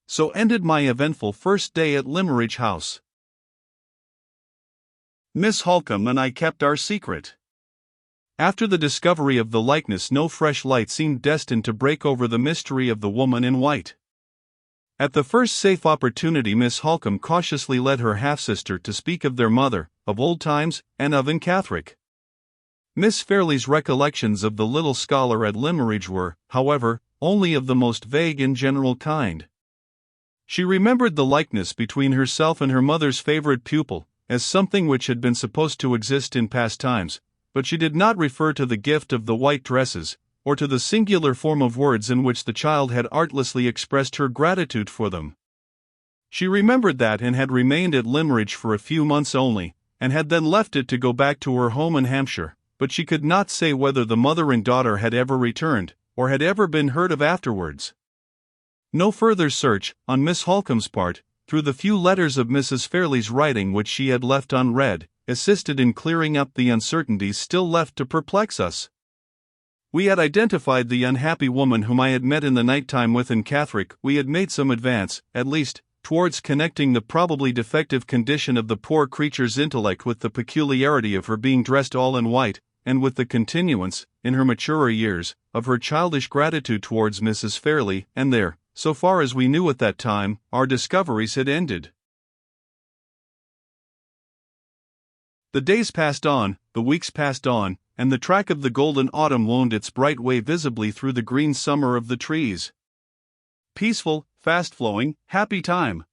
So ended my eventful first day at Limmeridge House. Miss Holcombe and I kept our secret. After the discovery of the likeness, no fresh light seemed destined to break over the mystery of the woman in white. At the first safe opportunity, Miss Holcombe cautiously led her half-sister to speak of their mother, of old times, and of Aunt Catherick. Miss Fairley's recollections of the little scholar at Limmeridge were, however, only of the most vague and general kind. She remembered the likeness between herself and her mother's favorite pupil as something which had been supposed to exist in past times, but she did not refer to the gift of the white dresses, or to the singular form of words in which the child had artlessly expressed her gratitude for them. She remembered that and had remained at Limmeridge for a few months only, and had then left it to go back to her home in Hampshire, but she could not say whether the mother and daughter had ever returned, or had ever been heard of afterwards. No further search, on Miss Holcombe's part, through the few letters of Mrs. Fairley's writing which she had left unread, assisted in clearing up the uncertainties still left to perplex us. We had identified the unhappy woman whom I had met in the night time with Aunt Catherick. We had made some advance, at least, towards connecting the probably defective condition of the poor creature's intellect with the peculiarity of her being dressed all in white, and with the continuance, in her maturer years, of her childish gratitude towards Mrs. Fairley, and there, so far as we knew at that time, our discoveries had ended. The days passed on, the weeks passed on, and the track of the golden autumn wound its bright way visibly through the green summer of the trees. Peaceful, fast-flowing, happy time.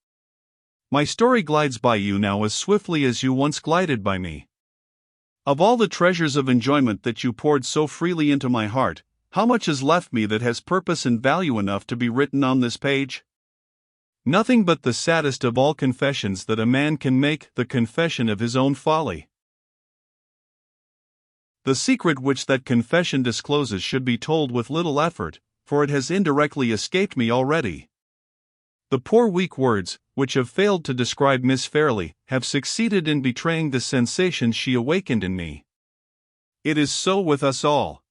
My story glides by you now as swiftly as you once glided by me. Of all the treasures of enjoyment that you poured so freely into my heart, how much is left me that has purpose and value enough to be written on this page? Nothing but the saddest of all confessions that a man can make, the confession of his own folly. The secret which that confession discloses should be told with little effort, for it has indirectly escaped me already. The poor weak words, which have failed to describe Miss Fairley, have succeeded in betraying the sensations she awakened in me. It is so with us all.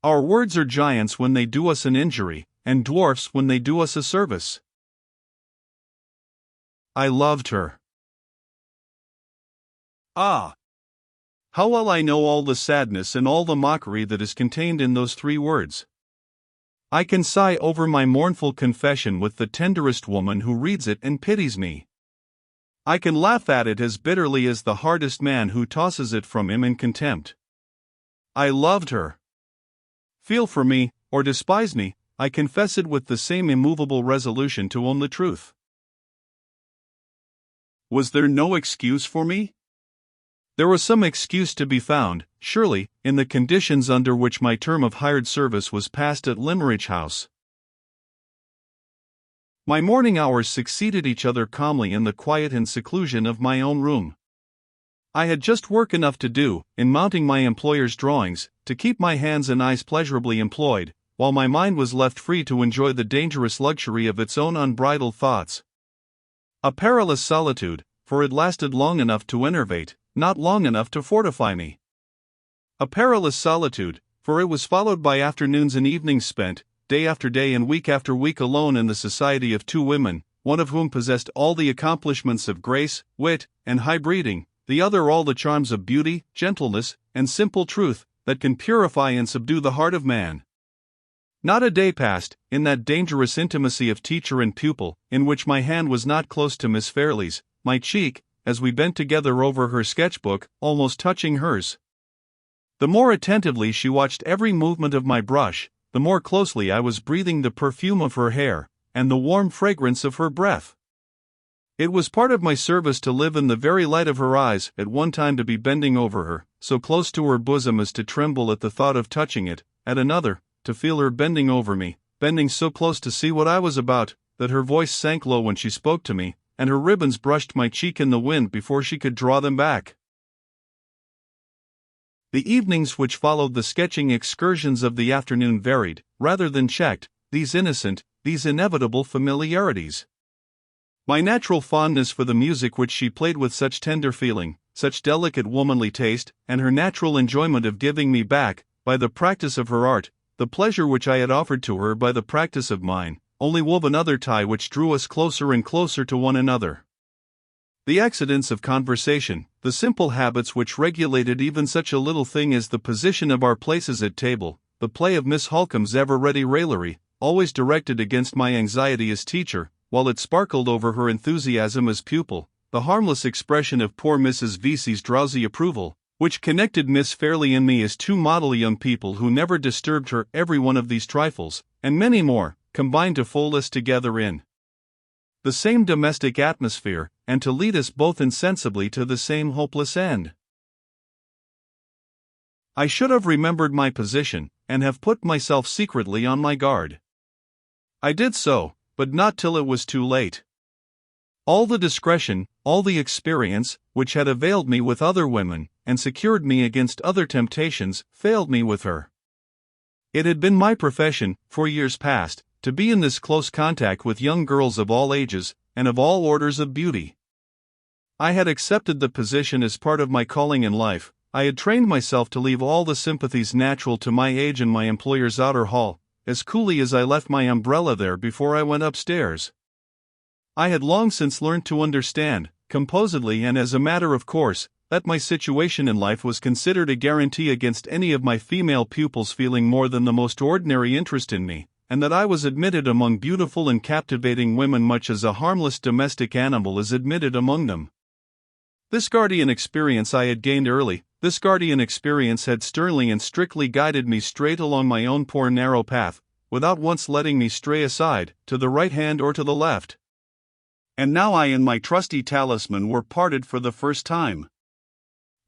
Our words are giants when they do us an injury, and dwarfs when they do us a service. I loved her. Ah! How well I know all the sadness and all the mockery that is contained in those 3 words. I can sigh over my mournful confession with the tenderest woman who reads it and pities me. I can laugh at it as bitterly as the hardest man who tosses it from him in contempt. I loved her. Feel for me, or despise me, I confess it with the same immovable resolution to own the truth. Was there no excuse for me? There was some excuse to be found, surely, in the conditions under which my term of hired service was passed at Limmeridge House. My morning hours succeeded each other calmly in the quiet and seclusion of my own room. I had just work enough to do, in mounting my employer's drawings, to keep my hands and eyes pleasurably employed, while my mind was left free to enjoy the dangerous luxury of its own unbridled thoughts. A perilous solitude, for it lasted long enough to enervate, not long enough to fortify me. A perilous solitude, for it was followed by afternoons and evenings spent, day after day and week after week alone in the society of 2 women, one of whom possessed all the accomplishments of grace, wit, and high breeding, the other all the charms of beauty, gentleness, and simple truth, that can purify and subdue the heart of man. Not a day passed, in that dangerous intimacy of teacher and pupil, in which my hand was not close to Miss Fairley's, my cheek, as we bent together over her sketchbook, almost touching hers. The more attentively she watched every movement of my brush, the more closely I was breathing the perfume of her hair, and the warm fragrance of her breath. It was part of my service to live in the very light of her eyes, at one time to be bending over her, so close to her bosom as to tremble at the thought of touching it, at another, to feel her bending over me, bending so close to see what I was about, that her voice sank low when she spoke to me, and her ribbons brushed my cheek in the wind before she could draw them back. The evenings which followed the sketching excursions of the afternoon varied, rather than checked, these innocent, these inevitable familiarities. My natural fondness for the music which she played with such tender feeling, such delicate womanly taste, and her natural enjoyment of giving me back, by the practice of her art, the pleasure which I had offered to her by the practice of mine, only wove another tie which drew us closer and closer to one another. The accidents of conversation, the simple habits which regulated even such a little thing as the position of our places at table, the play of Miss Holcomb's ever-ready raillery, always directed against my anxiety as teacher, while it sparkled over her enthusiasm as pupil, the harmless expression of poor Mrs. Vesey's drowsy approval, which connected Miss Fairley and me as two model young people who never disturbed her, every one of these trifles, and many more, combined to fold us together in the same domestic atmosphere, and to lead us both insensibly to the same hopeless end. I should have remembered my position, and have put myself secretly on my guard. I did so, but not till it was too late. All the discretion, all the experience, which had availed me with other women, and secured me against other temptations, failed me with her. It had been my profession, for years past, to be in this close contact with young girls of all ages, and of all orders of beauty. I had accepted the position as part of my calling in life. I had trained myself to leave all the sympathies natural to my age in my employer's outer hall, as coolly as I left my umbrella there before I went upstairs. I had long since learned to understand, composedly and as a matter of course, that my situation in life was considered a guarantee against any of my female pupils feeling more than the most ordinary interest in me, and that I was admitted among beautiful and captivating women much as a harmless domestic animal is admitted among them. This guardian experience I had gained early. This guardian experience had sternly and strictly guided me straight along my own poor narrow path, without once letting me stray aside, to the right hand or to the left. And now I and my trusty talisman were parted for the first time.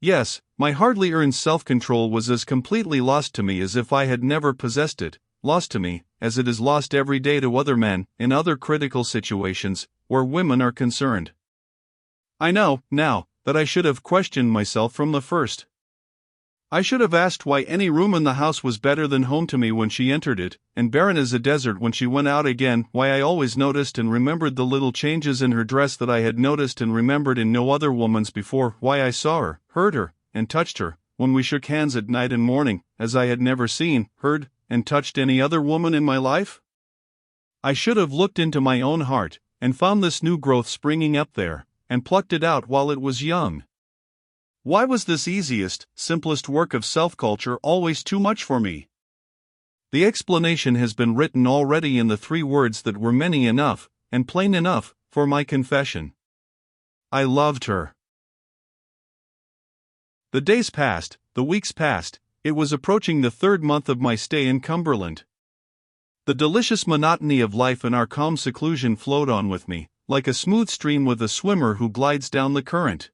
Yes, my hardly earned self-control was as completely lost to me as if I had never possessed it, lost to me, as it is lost every day to other men, in other critical situations, where women are concerned. I know, now, that I should have questioned myself from the first. I should have asked why any room in the house was better than home to me when she entered it, and barren as a desert when she went out again, why I always noticed and remembered the little changes in her dress that I had noticed and remembered in no other woman's before, why I saw her, heard her, and touched her, when we shook hands at night and morning, as I had never seen, heard, and touched any other woman in my life. I should have looked into my own heart, and found this new growth springing up there, and plucked it out while it was young. Why was this easiest, simplest work of self-culture always too much for me? The explanation has been written already in the 3 words that were many enough, and plain enough, for my confession. I loved her. The days passed, the weeks passed, it was approaching the 3rd month of my stay in Cumberland. The delicious monotony of life in our calm seclusion flowed on with me, like a smooth stream with a swimmer who glides down the current.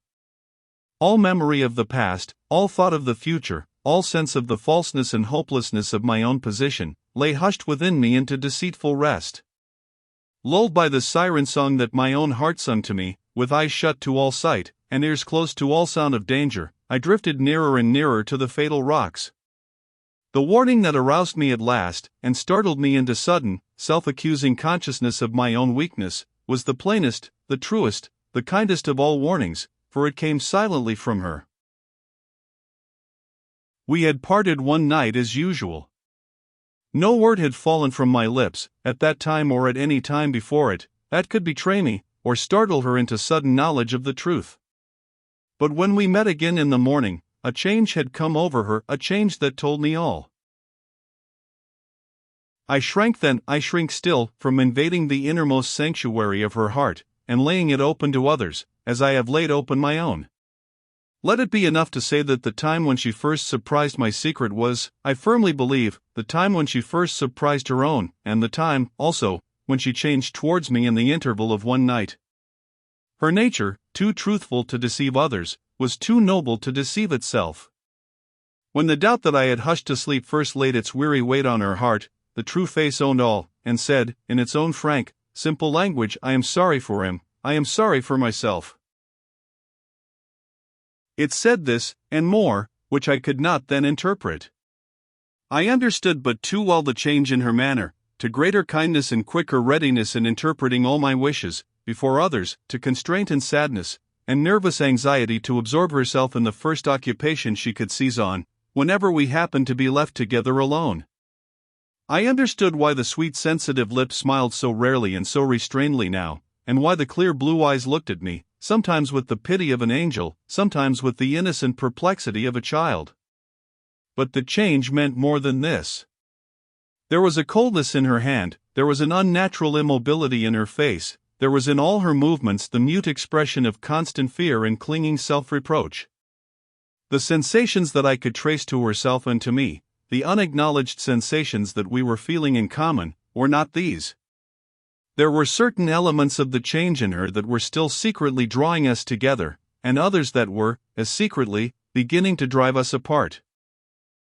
All memory of the past, all thought of the future, all sense of the falseness and hopelessness of my own position, lay hushed within me into deceitful rest. Lulled by the siren song that my own heart sung to me, with eyes shut to all sight, and ears closed to all sound of danger, I drifted nearer and nearer to the fatal rocks. The warning that aroused me at last, and startled me into sudden, self-accusing consciousness of my own weakness, was the plainest, the truest, the kindest of all warnings, for it came silently from her. We had parted one night as usual. No word had fallen from my lips, at that time or at any time before it, that could betray me, or startle her into sudden knowledge of the truth. But when we met again in the morning, a change had come over her, a change that told me all. I shrank then, I shrink still, from invading the innermost sanctuary of her heart, and laying it open to others, as I have laid open my own. Let it be enough to say that the time when she first surprised my secret was, I firmly believe, the time when she first surprised her own, and the time, also, when she changed towards me in the interval of one night. Her nature, too truthful to deceive others, was too noble to deceive itself. When the doubt that I had hushed to sleep first laid its weary weight on her heart, the true face owned all, and said, in its own frank, simple language, I am sorry for him, I am sorry for myself. It said this, and more, which I could not then interpret. I understood but too well the change in her manner, to greater kindness and quicker readiness in interpreting all my wishes, before others, to constraint and sadness, and nervous anxiety to absorb herself in the first occupation she could seize on, whenever we happened to be left together alone. I understood why the sweet sensitive lips smiled so rarely and so restrainedly now, and why the clear blue eyes looked at me, sometimes with the pity of an angel, sometimes with the innocent perplexity of a child. But the change meant more than this. There was a coldness in her hand, there was an unnatural immobility in her face, there was in all her movements the mute expression of constant fear and clinging self-reproach. The sensations that I could trace to herself and to me, the unacknowledged sensations that we were feeling in common, were not these. There were certain elements of the change in her that were still secretly drawing us together, and others that were, as secretly, beginning to drive us apart.